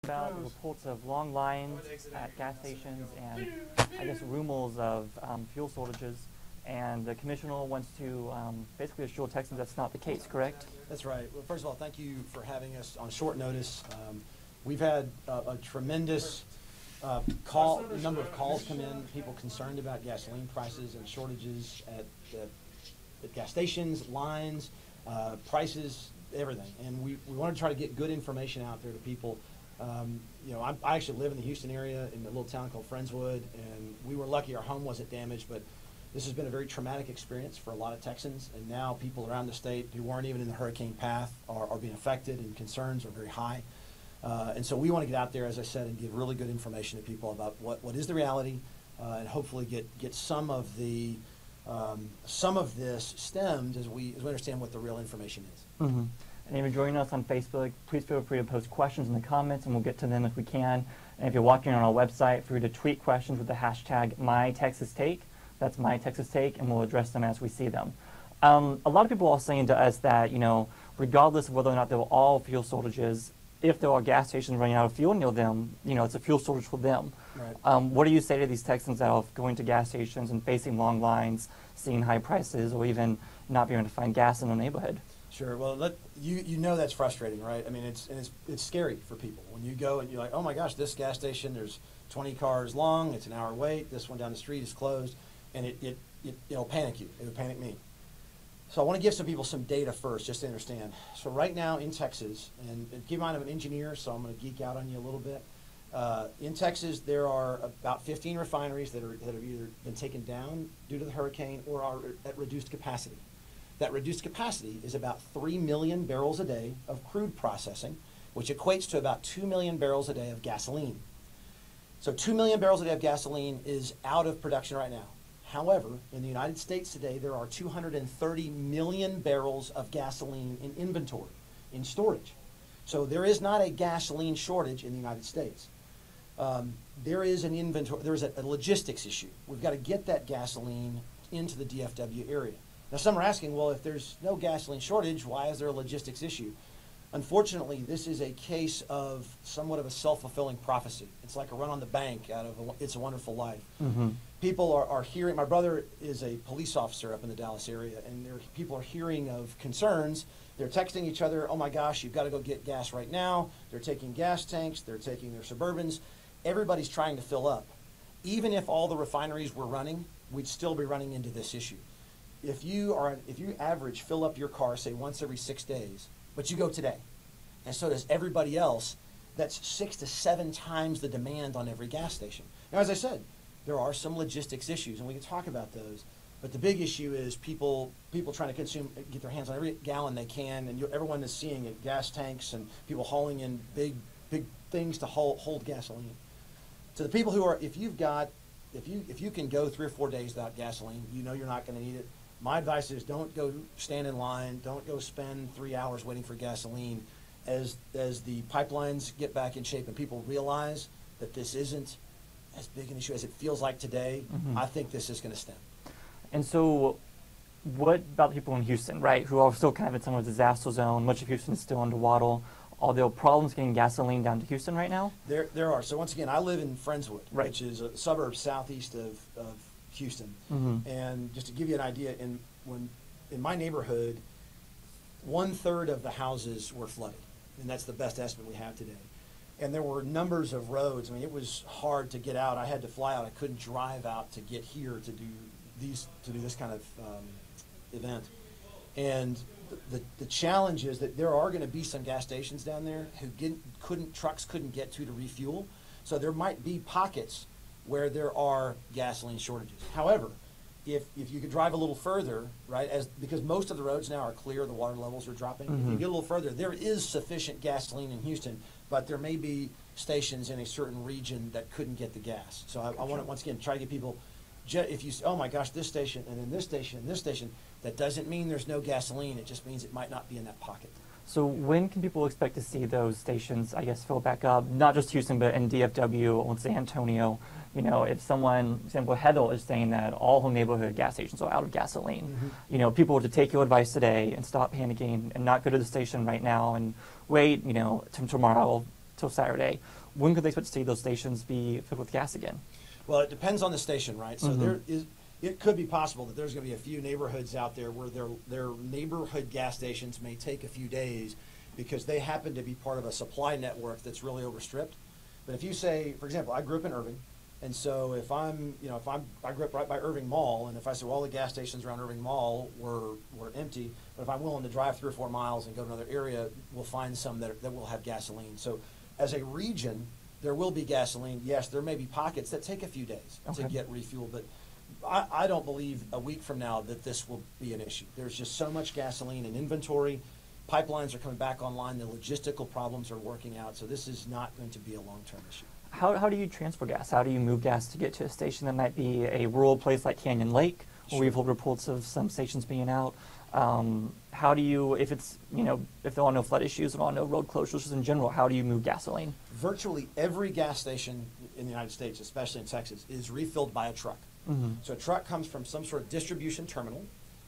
about reports of long lines at gas stations and I guess rumors of fuel shortages, and the commissioner wants to basically assure Texans that's not the case, correct? That's right. Well, first of all, thank you for having us on short notice. We've had a tremendous number of calls come in, people concerned about gasoline prices and shortages at gas stations, lines, prices, everything. And we want to try to get good information out there to people. You know, I actually live in the Houston area in a little town called Friendswood, and we were lucky our home wasn't damaged, but this has been a very traumatic experience for a lot of Texans, and now people around the state who weren't even in the hurricane path are being affected, and concerns are very high. And so we want to get out there, as I said, and give really good information to people about what is the reality, and hopefully get some of this stemmed as we understand what the real information is. Mm-hmm. And if you're joining us on Facebook, please feel free to post questions in the comments, and we'll get to them if we can. And if you're watching on our website, feel free to tweet questions with the hashtag #MyTexasTake. That's #MyTexasTake, and we'll address them as we see them. A lot of people are saying to us that, you know, regardless of whether or not there were all fuel shortages, if there are gas stations running out of fuel near them, you know, it's a fuel shortage for them. Right. What do you say to these Texans that are going to gas stations and facing long lines, seeing high prices, or even not being able to find gas in their neighborhood? Sure. Well, you know that's frustrating, right? I mean, it's scary for people when you go and you're like, oh my gosh, this gas station, there's 20 cars long, it's an hour wait. This one down the street is closed, and it'll panic you. It'll panic me. So I want to give some people some data first, just to understand. So right now in Texas, and keep in mind I'm an engineer, so I'm going to geek out on you a little bit. In Texas, there are about 15 refineries that have either been taken down due to the hurricane or are at reduced capacity. That reduced capacity is about 3 million barrels a day of crude processing, which equates to about 2 million barrels a day of gasoline. So 2 million barrels a day of gasoline is out of production right now. However, in the United States today, there are 230 million barrels of gasoline in inventory, in storage. So there is not a gasoline shortage in the United States. There is an inventory, there is a logistics issue. We've got to get that gasoline into the DFW area. Now, some are asking, well, if there's no gasoline shortage, why is there a logistics issue? Unfortunately, this is a case of somewhat of a self-fulfilling prophecy. It's like a run on the bank out of It's a Wonderful Life. Mm-hmm. People are hearing, my brother is a police officer up in the Dallas area, and people are hearing of concerns. They're texting each other, oh my gosh, you've got to go get gas right now. They're taking gas tanks, they're taking their Suburbans. Everybody's trying to fill up. Even if all the refineries were running, we'd still be running into this issue. If you average fill up your car, say once every 6 days, but you go today, and so does everybody else, that's 6 to 7 times the demand on every gas station. Now, as I said, there are some logistics issues, and we can talk about those, but the big issue is people trying to get their hands on every gallon they can, and everyone is seeing it, gas tanks and people hauling in big things to hold gasoline. To the people who are, if you can go 3 or 4 days without gasoline, you know you're not going to need it. My advice is don't go stand in line. Don't go spend 3 hours waiting for gasoline. As the pipelines get back in shape and people realize that this isn't as big an issue as it feels like today, mm-hmm. I think this is going to stem. And so what about the people in Houston, right, who are still kind of in some disaster zone? Much of Houston is still underwater. Are there problems getting gasoline down to Houston right now? There are. So once again, I live in Friendswood, right, which is a suburb southeast of Houston. Mm-hmm. And just to give you an idea, in my neighborhood, 1/3 of the houses were flooded, and that's the best estimate we have today. And there were numbers of roads. I mean, it was hard to get out. I had to fly out. I couldn't drive out to get here to do this kind of event. And the challenge is that there are going to be some gas stations down there who trucks couldn't get to refuel. So there might be pockets where there are gasoline shortages. However, if you could drive a little further, right, because most of the roads now are clear, the water levels are dropping. Mm-hmm. If you get a little further, there is sufficient gasoline in Houston, but there may be stations in a certain region that couldn't get the gas. So I want to, once again, try to get people, if you say, oh my gosh, this station, and then this station, and this station, that doesn't mean there's no gasoline. It just means it might not be in that pocket. So when can people expect to see those stations, I guess, fill back up, not just Houston, but in DFW or San Antonio? You know, if someone, for example, Heddle is saying that all her neighborhood gas stations are out of gasoline, mm-hmm. you know, people were to take your advice today and stop panicking and not go to the station right now and wait, you know, till tomorrow, till Saturday. When could they expect to see those stations be filled with gas again? Well, it depends on the station, right? So it could be possible that there's going to be a few neighborhoods out there where their neighborhood gas stations may take a few days because they happen to be part of a supply network that's really overstripped. But if you say, for example, I grew up in Irving, and so if I grew up right by Irving Mall, and if I said, well, all the gas stations around Irving Mall were empty, but if I'm willing to drive 3 or 4 miles and go to another area, we'll find some that will have gasoline. So as a region, there will be gasoline. Yes, there may be pockets that take a few days to get refueled, but I don't believe a week from now that this will be an issue. There's just so much gasoline in inventory. Pipelines are coming back online. The logistical problems are working out. So this is not going to be a long-term issue. How do you transport gas? How do you move gas to get to a station that might be a rural place like Canyon Lake, where we've heard reports of some stations being out? How do you, if there are no flood issues and no road closures in general, how do you move gasoline? Virtually every gas station in the United States, especially in Texas, is refilled by a truck. So a truck comes from some sort of distribution terminal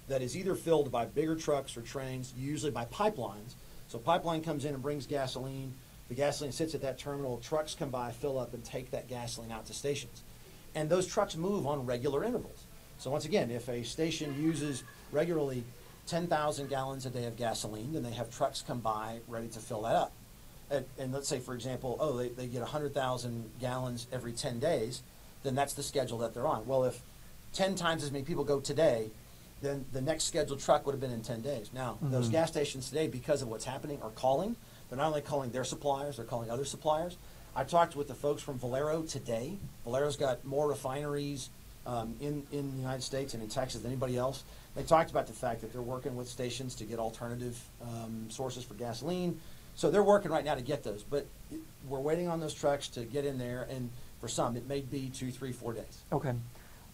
that is either filled by bigger trucks or trains, usually by pipelines. So pipeline comes in and brings gasoline. The gasoline sits at that terminal. Trucks come by, fill up, and take that gasoline out to stations. And those trucks move on regular intervals. So once again, if a station uses regularly 10,000 gallons a day of gasoline, then they have trucks come by ready to fill that up. And let's say, for example, they get 100,000 gallons every 10 days, then that's the schedule that they're on. Well, if 10 times as many people go today, then the next scheduled truck would have been in 10 days. Now, those gas stations today, because of what's happening, are calling. They're not only calling their suppliers, they're calling other suppliers. I talked with the folks from Valero today. Valero's got more refineries in the United States and in Texas than anybody else. They talked about the fact that they're working with stations to get alternative sources for gasoline. So they're working right now to get those. But we're waiting on those trucks to get in there, and for some, it may be 2, 3, 4 days. Okay.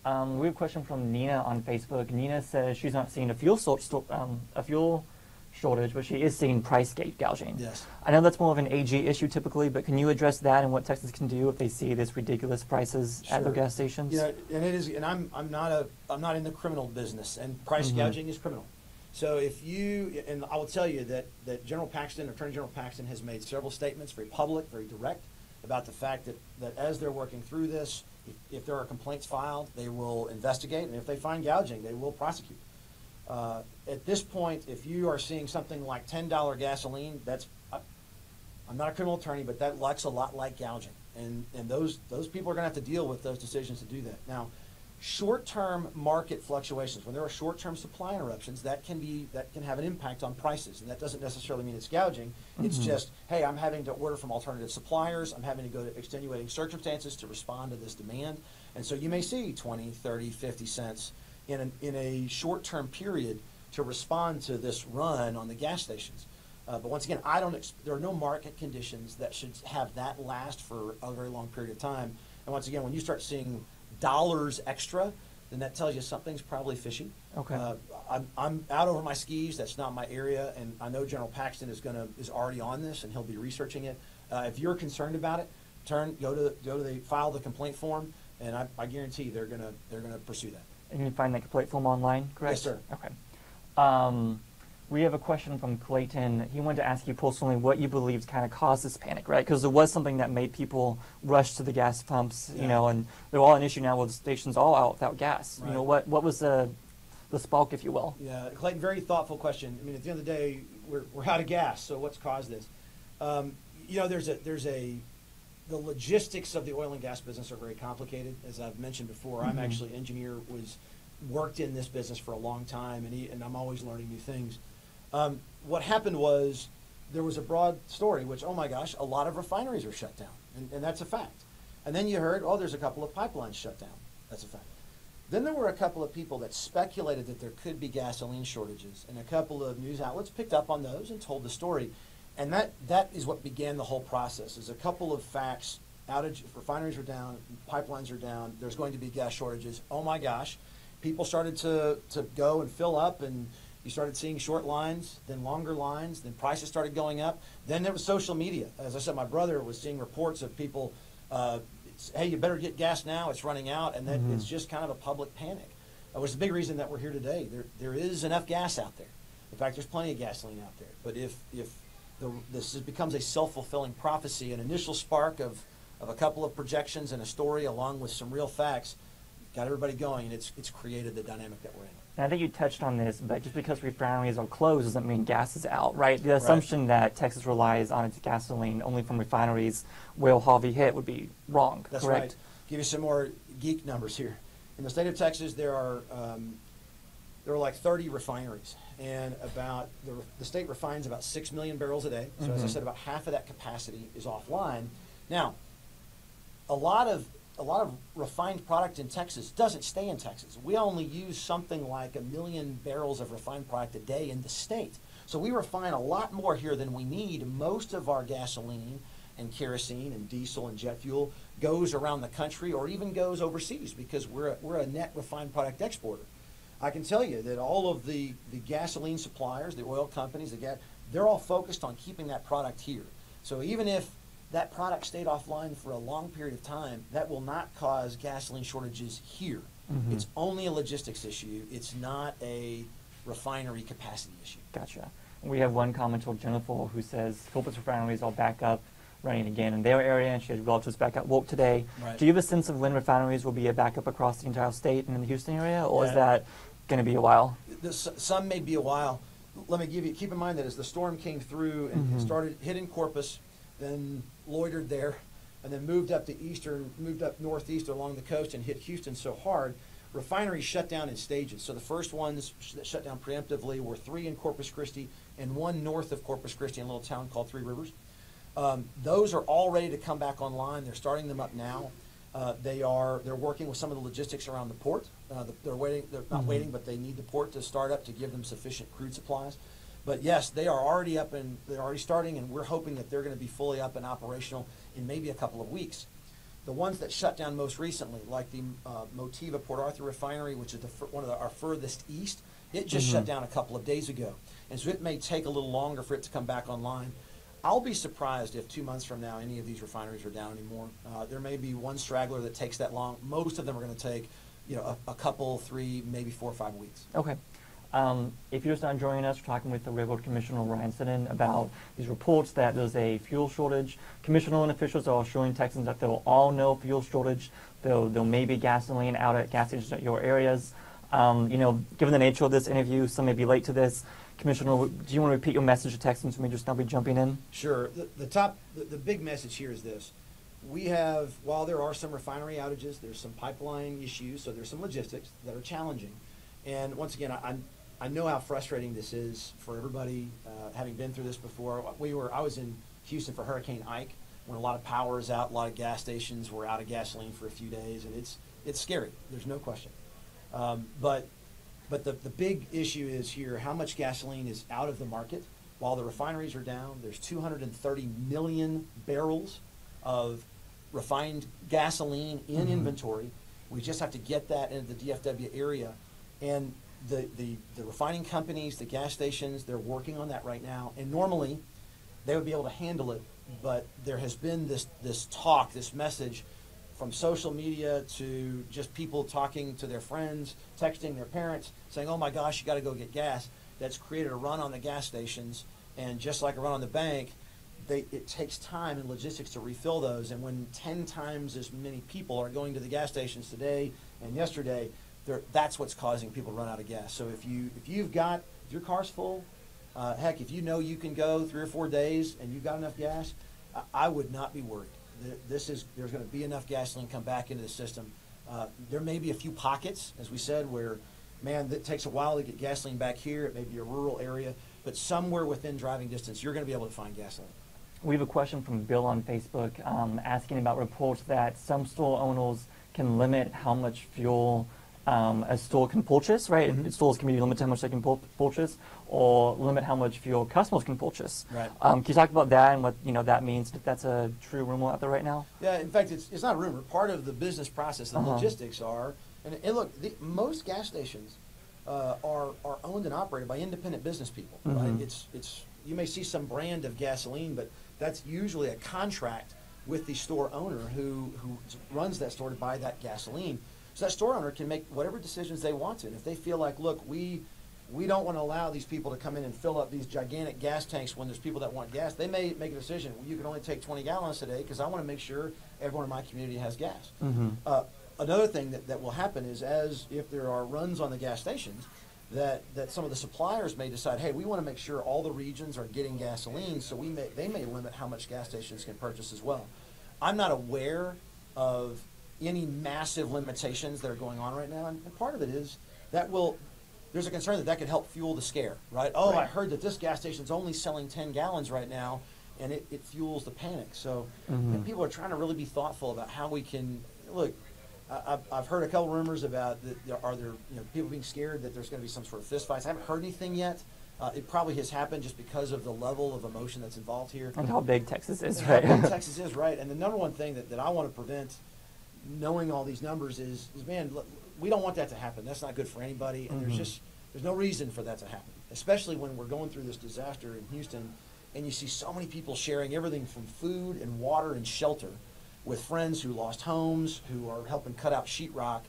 We have a question from Nina on Facebook. Nina says she's not seeing a fuel shortage, but she is seeing price gate gouging. Yes. I know that's more of an AG issue typically, but can you address that and what Texas can do if they see this ridiculous prices at their gas stations? You know, and it is, and I'm not in the criminal business, and price gouging is criminal. So if you, and I will tell you that Attorney General Paxton has made several statements, very public, very direct, about the fact that as they're working through this, if there are complaints filed, they will investigate, and if they find gouging, they will prosecute. At this point, if you are seeing something like $10 gasoline, I'm not a criminal attorney, but that looks a lot like gouging, and those people are going to have to deal with those decisions to do that. Now, short-term market fluctuations, when there are short-term supply interruptions, that can have an impact on prices, and that doesn't necessarily mean it's gouging. It's just, hey, I'm having to order from alternative suppliers. I'm having to go to extenuating circumstances to respond to this demand, and so you may see 20, 30, 50 cents in a short-term period to respond to this run on the gas stations. But once again, there are no market conditions that should have that last for a very long period of time. And once again, when you start seeing dollars extra, then that tells you something's probably fishy. Okay. I'm out over my skis. That's not my area, and I know General Paxton is already on this, and he'll be researching it. If you're concerned about it, file the complaint form, and I guarantee they're gonna pursue that. And you can find that complaint form online, correct? Yes, sir. Okay. We have a question from Clayton. He wanted to ask you personally what you believe kind of caused this panic, right? Because there was something that made people rush to the gas pumps, and they're all an issue now with the stations all out without gas. Right. What was the spark, if you will? Yeah, Clayton, very thoughtful question. I mean, at the end of the day, we're out of gas, so what's caused this? The logistics of the oil and gas business are very complicated. As I've mentioned before, I'm actually an engineer, worked in this business for a long time, and I'm always learning new things. What happened was there was a broad story, which, oh my gosh, a lot of refineries are shut down, and that's a fact. And then you heard, there's a couple of pipelines shut down. That's a fact. Then there were a couple of people that speculated that there could be gasoline shortages, and a couple of news outlets picked up on those and told the story. And that is what began the whole process, is a couple of facts. Refineries are down, pipelines are down, there's going to be gas shortages. Oh my gosh. People started to go and fill up, and you started seeing short lines, then longer lines, then prices started going up. Then there was social media. As I said, my brother was seeing reports of people, hey, you better get gas now, it's running out, and then it's just kind of a public panic. Which is the big reason that we're here today. There is enough gas out there. In fact, there's plenty of gasoline out there. But if becomes a self-fulfilling prophecy, an initial spark of a couple of projections and a story along with some real facts, got everybody going, and it's created the dynamic that we're in. And I think you touched on this, but just because refineries are closed doesn't mean gas is out, right? The assumption that Texas relies on its gasoline only from refineries where Harvey hit would be wrong, That's correct? right. Give you some more geek numbers here. In the state of Texas, there are like 30 refineries, and about the state refines about 6 million barrels a day. So as I said, about half of that capacity is offline. Now, a lot of refined product in Texas doesn't stay in Texas. We only use something like 1 million barrels of refined product a day in the state. So we refine a lot more here than we need. Most of our gasoline and kerosene and diesel and jet fuel goes around the country or even goes overseas because we're a net refined product exporter. I can tell you that all of the gasoline suppliers, the oil companies, they're all focused on keeping that product here. So even if that product stayed offline for a long period of time, that will not cause gasoline shortages here. It's only a logistics issue. It's not a refinery capacity issue. Gotcha. We have one commenter, Jennifer, who says Phillips refineries are back up running again in their area, and she has relatives back at work today. Right. Do you have a sense of when refineries will be back up across the entire state and in the Houston area, or is that going to be a while? Some may be a while. Let me keep in mind that as the storm came through and started hitting Corpus, then loitered there, and then moved up northeast along the coast and hit Houston so hard, refineries shut down in stages. So the first ones that shut down preemptively were 3 in Corpus Christi and 1 north of Corpus Christi in a little town called Three Rivers. Those are all ready to come back online. They're starting them up now. They're working with some of the logistics around the port. They're not waiting, but they need the port to start up to give them sufficient crude supplies. But yes, they are already up and they're already starting, and we're hoping that they're going to be fully up and operational in maybe a couple of weeks. The ones that shut down most recently, like the Motiva Port Arthur refinery, which is one of our furthest east, it just shut down a couple of days ago. And so it may take a little longer for it to come back online. I'll be surprised if 2 months from now any of these refineries are down anymore. There may be one straggler that takes that long. Most of them are going to take, a couple, 3, maybe 4 or 5 weeks. Okay. If you're just not joining us, we're talking with the Railroad Commissioner Ryan Sitton about these reports that there's a fuel shortage. Commissioner and officials are assuring Texans that they'll all know fuel shortage. There may be gasoline out at gas stations at your areas. Given the nature of this interview, some may be late to this. Commissioner, do you want to repeat your message to Texans who may just now be jumping in? Sure. The big message here is this. While there are some refinery outages, there's some pipeline issues, so there's some logistics that are challenging. And once again, I know how frustrating this is for everybody, having been through this before. I was in Houston for Hurricane Ike when a lot of power is out, a lot of gas stations were out of gasoline for a few days, and it's scary. There's no question. But the big issue is here, how much gasoline is out of the market. While the refineries are down, there's 230 million barrels of refined gasoline in inventory. We just have to get that into the DFW area. And the refining companies, the gas stations, they're working on that right now. And normally, they would be able to handle it. But there has been this talk, this message from social media to just people talking to their friends, texting their parents, saying, oh my gosh, you got to go get gas. That's created a run on the gas stations. And just like a run on the bank, it takes time and logistics to refill those. And when 10 times as many people are going to the gas stations today and yesterday, that's what's causing people to run out of gas. So if your car's full, heck, if you know you can go 3 or 4 days and you've got enough gas, I would not be worried. There's going to be enough gasoline come back into the system. There may be a few pockets, as we said, where, man, it takes a while to get gasoline back here. It may be a rural area, but somewhere within driving distance, you're going to be able to find gasoline. We have a question from Bill on Facebook asking about reports that some store owners can limit how much fuel a store can purchase, right? Stores can be limited how much they can purchase, or limit how much fuel customers can purchase. Right. Can you talk about that and what that means? If that's a true rumor out there right now? Yeah, in fact, it's not a rumor. Part of the business process, the logistics are, and look, most gas stations are owned and operated by independent business people. Right? It's you may see some brand of gasoline, but that's usually a contract with the store owner who runs that store to buy that gasoline. So that store owner can make whatever decisions they want to. And if they feel like, look, we we don't want to allow these people to come in and fill up these gigantic gas tanks when there's people that want gas. They may make a decision, well, you can only take 20 gallons today because I want to make sure everyone in my community has gas. Another thing that will happen is if there are runs on the gas stations, that some of the suppliers may decide, hey, we want to make sure all the regions are getting gasoline, so they may limit how much gas stations can purchase as well. I'm not aware of any massive limitations that are going on right now, and part of it is there's a concern that could help fuel the scare, right? Oh, right. I heard that this gas station's only selling 10 gallons right now, and it fuels the panic. So people are trying to really be thoughtful about how we can, look, I've heard a couple rumors about are there people being scared that there's going to be some sort of fist fights. I haven't heard anything yet. It probably has happened just because of the level of emotion that's involved here. And how big Texas is, right? How big Texas is, right. And the number one thing that I want to prevent, knowing all these numbers, is man, we don't want that to happen. That's not good for anybody, and there's no reason for that to happen, especially when we're going through this disaster in Houston, and you see so many people sharing everything from food and water and shelter with friends who lost homes, who are helping cut out sheetrock.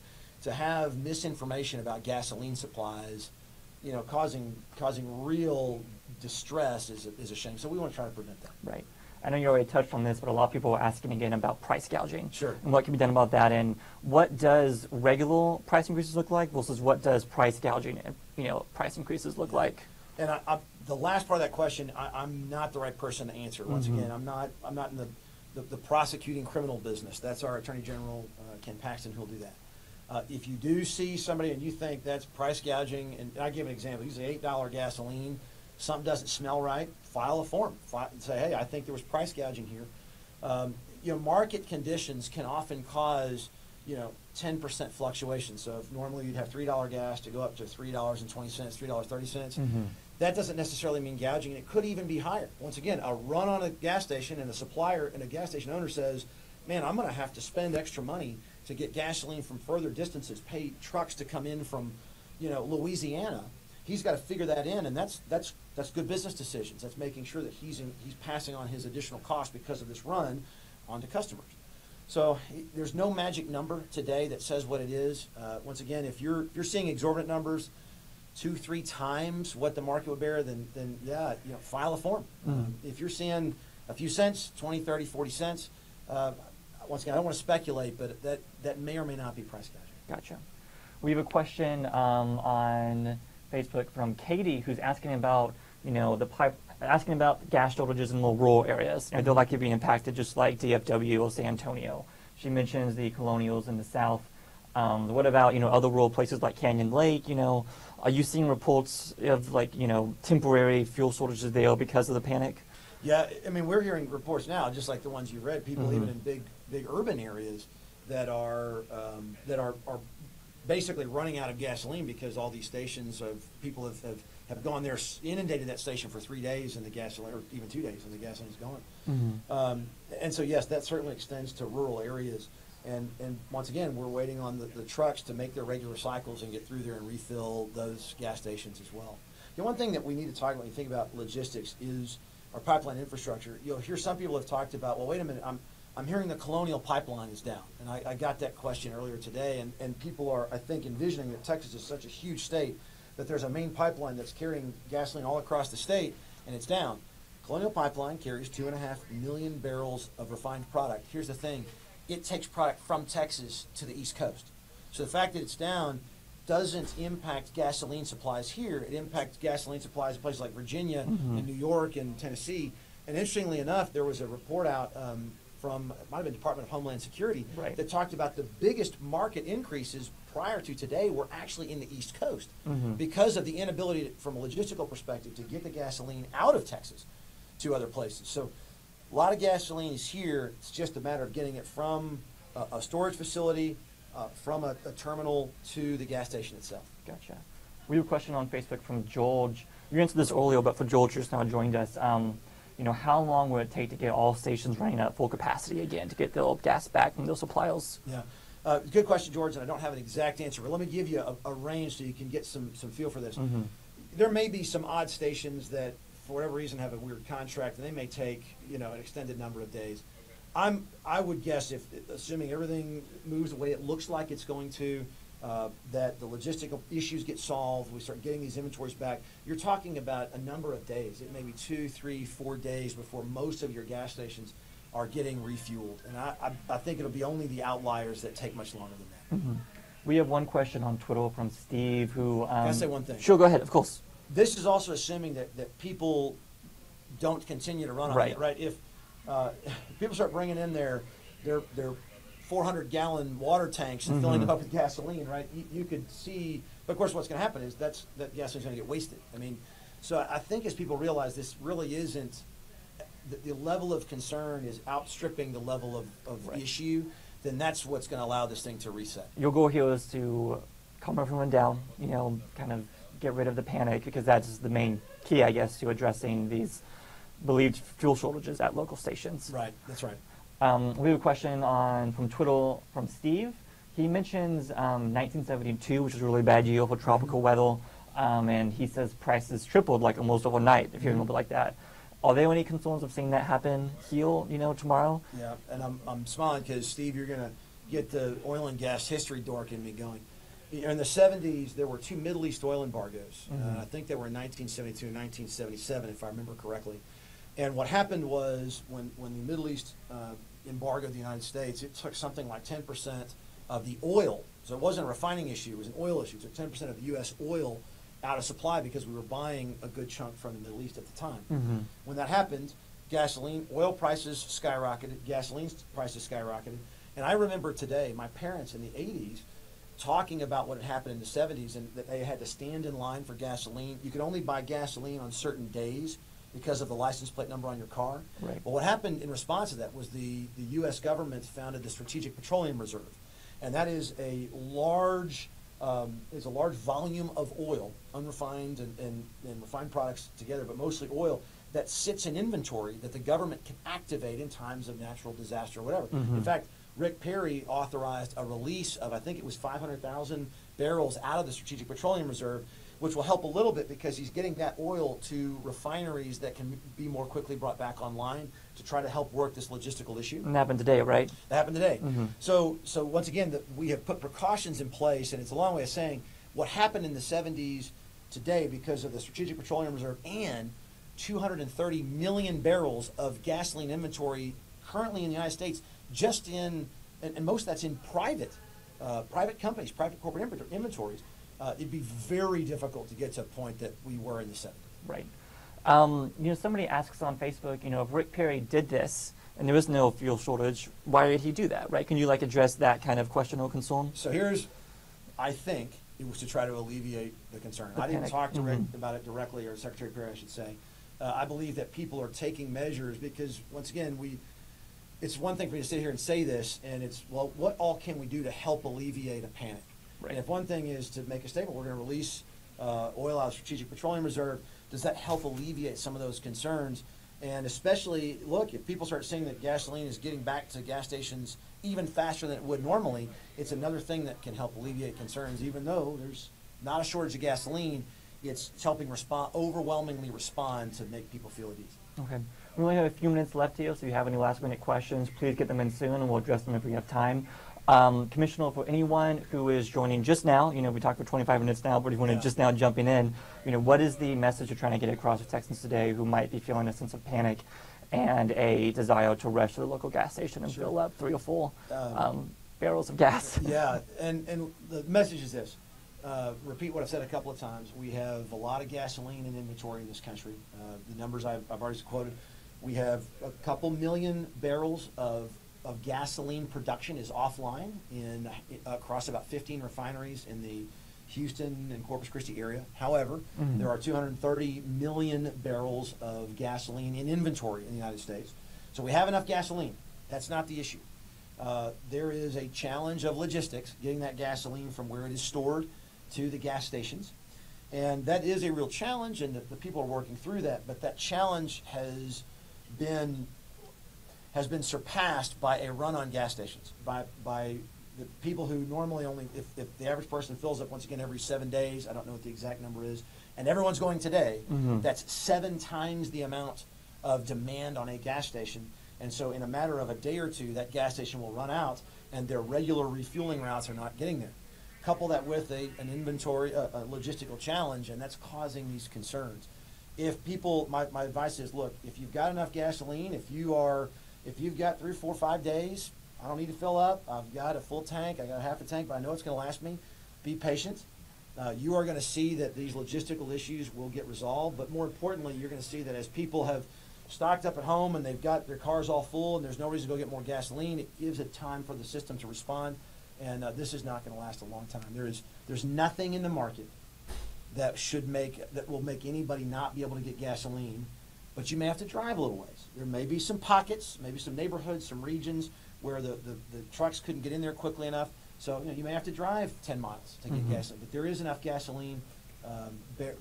To have misinformation about gasoline supplies, causing real distress is a shame. So we want to try to prevent that. Right. I know you already touched on this, but a lot of people are asking again about price gouging. Sure. And what can be done about that, and what does regular price increases look like versus what does price gouging and price increases look like? And the last part of that question, I'm not the right person to answer. Once again, I'm not in the prosecuting criminal business. That's our Attorney General, Ken Paxton, who'll do that. If you do see somebody and you think that's price gouging, and I give an example, use $8 gasoline, something doesn't smell right, file a form. Say, hey, I think there was price gouging here. Market conditions can often cause 10% fluctuation. So if normally you'd have $3 gas to go up to $3.20, $3.30, that doesn't necessarily mean gouging, and it could even be higher. Once again, a run on a gas station and a supplier and a gas station owner says, man, I'm going to have to spend extra money to get gasoline from further distances, pay trucks to come in from Louisiana. He's got to figure that in, and that's good business decisions. That's making sure that he's passing on his additional cost because of this run onto customers. So there's no magic number today that says what it is. Once again, if you're seeing exorbitant numbers, 2-3 times what the market would bear, then file a form. If you're seeing a few cents, 20, 30, 40 cents, once again, I don't want to speculate, but that may or may not be price gouging. Gotcha. We have a question on Facebook from Katie, who's asking about asking about gas shortages in little rural areas. They're likely being impacted just like DFW or San Antonio. She mentions the colonials in the south. What about other rural places like Canyon Lake? Are you seeing reports of temporary fuel shortages there because of the panic? Yeah, I mean, we're hearing reports now, just like the ones you read. People even in big urban areas that are basically running out of gasoline because all these stations people have gone there, inundated that station for 3 days, and the gasoline, or even 2 days, and the gasoline's gone. And so yes, that certainly extends to rural areas. And once again, we're waiting on the trucks to make their regular cycles and get through there and refill those gas stations as well. One thing that we need to talk about when you think about logistics is our pipeline infrastructure. You'll hear some people have talked about, well, wait a minute, I'm hearing the Colonial Pipeline is down. And I got that question earlier today, and people are, I think, envisioning that Texas is such a huge state that there's a main pipeline that's carrying gasoline all across the state, and it's down. Colonial Pipeline carries 2.5 million barrels of refined product. Here's the thing. It takes product from Texas to the East Coast. So the fact that it's down doesn't impact gasoline supplies here. It impacts gasoline supplies in places like Virginia and New York and Tennessee. And interestingly enough, there was a report out from, it might have been Department of Homeland Security, that talked about the biggest market increases prior to today were actually in the East Coast because of the inability from a logistical perspective to get the gasoline out of Texas to other places. So a lot of gasoline is here. It's just a matter of getting it from a storage facility, from a terminal to the gas station itself. Gotcha. We have a question on Facebook from George. You answered this earlier, but for George who's now joined us, how long would it take to get all stations running at full capacity again to get the gas back from those suppliers? Yeah. Good question, George, and I don't have an exact answer, but let me give you a range so you can get some feel for this. There may be some odd stations that, for whatever reason, have a weird contract, and they may take an extended number of days. I would guess, assuming everything moves the way it looks like it's going to, that the logistical issues get solved, we start getting these inventories back, you're talking about a number of days. It may be 2, 3, 4 days before most of your gas stations are getting refueled. And I think it'll be only the outliers that take much longer than that. Mm-hmm. We have one question on Twitter from Steve who... Can I say one thing? Sure, go ahead, of course. This is also assuming that people don't continue to run on it, right? If people start bringing in their 400-gallon water tanks and filling them up with gasoline, right? You could see, but of course what's going to happen is that gasoline's going to get wasted. I mean, so I think as people realize this really isn't, the level of concern is outstripping the level of issue, then that's what's going to allow this thing to reset. Your goal here is to calm everyone down, you know, kind of get rid of the panic, because that's the main key, I guess, to addressing these believed fuel shortages at local stations. Right, that's right. We have a question from Twitter from Steve. He mentions 1972, which was a really bad year for tropical weather, and he says prices tripled like almost overnight, if you remember like that. Are there any concerns of seeing that happen here, you know, tomorrow? Yeah, and I'm smiling because, Steve, you're going to get the oil and gas history dork in me going. In the 70s, there were 2 Middle East oil embargoes. I think they were in 1972 and 1977, if I remember correctly. And what happened was when the Middle East embargoed the United States, it took something like 10% of the oil. So it wasn't a refining issue, it was an oil issue. It took 10% of the U.S. oil out of supply because we were buying a good chunk from the Middle East at the time. When that happened, oil prices skyrocketed, gasoline prices skyrocketed. And I remember today, my parents in the 80s talking about what had happened in the 70s and that they had to stand in line for gasoline. You could only buy gasoline on certain days because of the license plate number on your car. Right. But what happened in response to that was the U.S. government founded the Strategic Petroleum Reserve. And that is a large volume of oil, unrefined and refined products together, but mostly oil, that sits in inventory that the government can activate in times of natural disaster or whatever. In fact, Rick Perry authorized a release of, I think it was 500,000 barrels out of the Strategic Petroleum Reserve, which will help a little bit because he's getting that oil to refineries that can be more quickly brought back online to try to help work this logistical issue. And that happened today, right? That happened today. So once again, we have put precautions in place, and it's a long way of saying what happened in the 70s today because of the Strategic Petroleum Reserve and 230 million barrels of gasoline inventory currently in the United States, just in, and most of that's in private companies, private corporate inventories. It'd be very difficult to get to a point that we were in the 70s. Right. You know, somebody asks on Facebook, you know, if Rick Perry did this and there was no fuel shortage, why did he do that, right? Can you, like, address that kind of question or concern? So I think it was to try to alleviate the concern. I didn't talk to Rick about it directly, or Secretary Perry, I should say. I believe that people are taking measures because, once again, it's one thing for me to sit here and say this, and it's, well, what all can we do to help alleviate a panic? Right. And if one thing is to make a statement, we're going to release oil out of the Strategic Petroleum Reserve, does that help alleviate some of those concerns? And especially, look, if people start seeing that gasoline is getting back to gas stations even faster than it would normally, it's another thing that can help alleviate concerns. Even though there's not a shortage of gasoline, it's helping overwhelmingly respond to make people feel at ease. Okay. We only have a few minutes left here, so if you have any last-minute questions, please get them in soon, and we'll address them if we have time. Commissioner, for anyone who is joining just now, you know, we talked for 25 minutes now, but if you want to just now jumping in, you know, what is the message you're trying to get across to Texans today who might be feeling a sense of panic and a desire to rush to the local gas station and fill up 3 or 4 barrels of gas? Yeah, and the message is this. Repeat what I've said a couple of times. We have a lot of gasoline in inventory in this country. The numbers I've already quoted. We have a couple million barrels of gasoline production is offline across about 15 refineries in the Houston and Corpus Christi area. However, there are 230 million barrels of gasoline in inventory in the United States. So we have enough gasoline. That's not the issue. There is a challenge of logistics, getting that gasoline from where it is stored to the gas stations. And that is a real challenge, and the people are working through that. But that challenge has been surpassed by a run on gas stations, by the people who normally only, if the average person fills up once again every 7 days, I don't know what the exact number is, and everyone's going today, that's 7 times the amount of demand on a gas station. And so in a matter of a day or two, that gas station will run out, and their regular refueling routes are not getting there. couple that with an inventory, a logistical challenge, and that's causing these concerns. If people, my advice is, look, if you've got enough gasoline, if you've got 3, 4, 5 days, I don't need to fill up. I've got a full tank. I got a half a tank, but I know it's going to last me. Be patient. You are going to see that these logistical issues will get resolved, but more importantly, you're going to see that as people have stocked up at home and they've got their cars all full and there's no reason to go get more gasoline, it gives it time for the system to respond, and this is not going to last a long time. There's nothing in the market that will make anybody not be able to get gasoline, but you may have to drive a little ways. There may be some pockets, maybe some neighborhoods, some regions where the trucks couldn't get in there quickly enough. So you may have to drive 10 miles to get gasoline, but there is enough gasoline.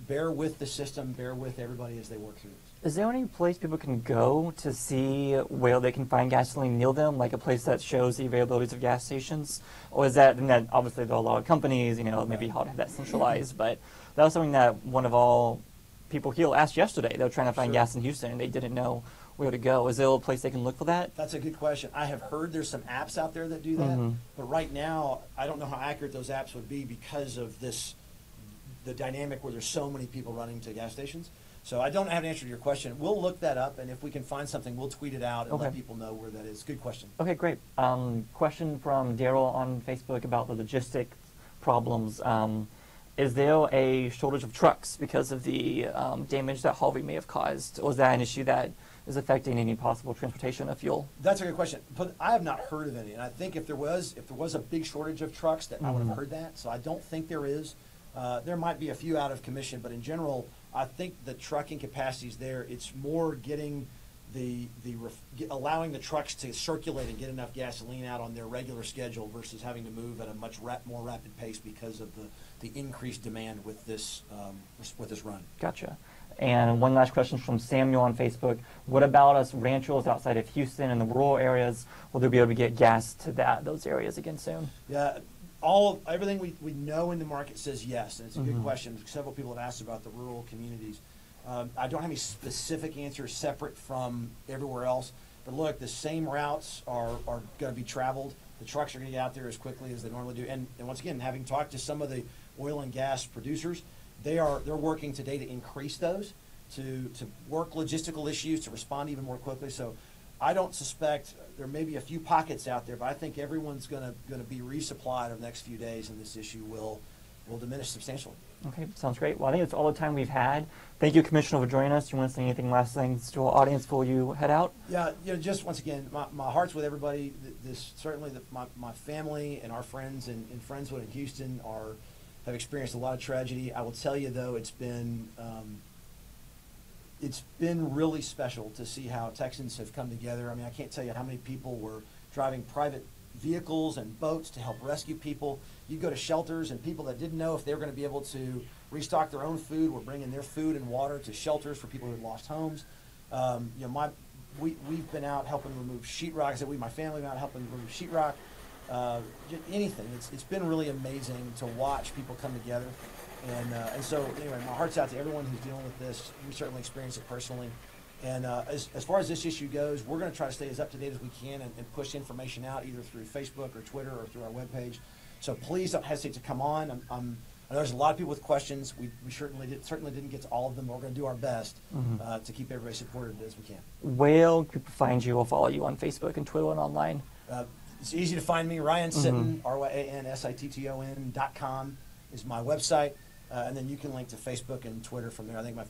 Bear with the system, bear with everybody as they work through this. Is there any place people can go to see where they can find gasoline near them, like a place that shows the availabilities of gas stations? Or is that, and that obviously there are a lot of companies, maybe hard to have that centralized, but that was something that one of all people here asked yesterday. They were trying to find gas in Houston and they didn't know where to go. Is there a place they can look for that? That's a good question. I have heard there's some apps out there that do that, but right now I don't know how accurate those apps would be because of the dynamic where there's so many people running to gas stations. So I don't have an answer to your question. We'll look that up, and if we can find something, we'll tweet it out and let people know where that is. Good question. Okay, great. Question from Daryl on Facebook about the logistics problems. Is there a shortage of trucks because of the damage that Harvey may have caused? Or is that an issue that is affecting any possible transportation of fuel? That's a good question. But I have not heard of any. And I think if there was a big shortage of trucks, that I would have heard that. So I don't think there is. There might be a few out of commission, but in general, I think the trucking capacity is there. It's more getting allowing the trucks to circulate and get enough gasoline out on their regular schedule versus having to move at a much more rapid pace because of the increased demand with this run. Gotcha. And one last question from Samuel on Facebook. What about us ranchers outside of Houston and the rural areas? Will they be able to get gas to those areas again soon? Yeah. Everything we know in the market says yes, and it's a good question. Several people have asked about the rural communities. I don't have any specific answers separate from everywhere else, but look, the same routes are going to be traveled. The trucks are going to get out there as quickly as they normally do. And once again, having talked to some of the oil and gas producers, they're working today to increase those, to work logistical issues, to respond even more quickly. So I don't suspect there may be a few pockets out there, but I think everyone's going to be resupplied over the next few days, and this issue will diminish substantially. Okay, sounds great. Well, I think that's all the time we've had. Thank you, Commissioner, for joining us. You want to say anything last things to our audience before you head out? Yeah, just once again, my heart's with everybody. My family and our friends in Friendswood and Houston have experienced a lot of tragedy. I will tell you, though, it's been really special to see how Texans have come together. I mean, I can't tell you how many people were driving private vehicles and boats to help rescue people. You go to shelters, and people that didn't know if they were going to be able to restock their own food were bringing their food and water to shelters for people who had lost homes. We've been out helping remove sheetrock. My family been out helping remove sheetrock. Anything. It's been really amazing to watch people come together. And so anyway, my heart's out to everyone who's dealing with this. We certainly experience it personally. And as far as this issue goes, we're going to try to stay as up to date as we can and push information out either through Facebook or Twitter or through our webpage. So please don't hesitate to come on. I know there's a lot of people with questions. We certainly didn't get to all of them, but we're going to do our best to keep everybody supported as we can. Where can people find you or follow you on Facebook and Twitter and online? It's easy to find me. Ryan Sitton, RyanSitton.com is my website. And then you can link to Facebook and Twitter from there. I think my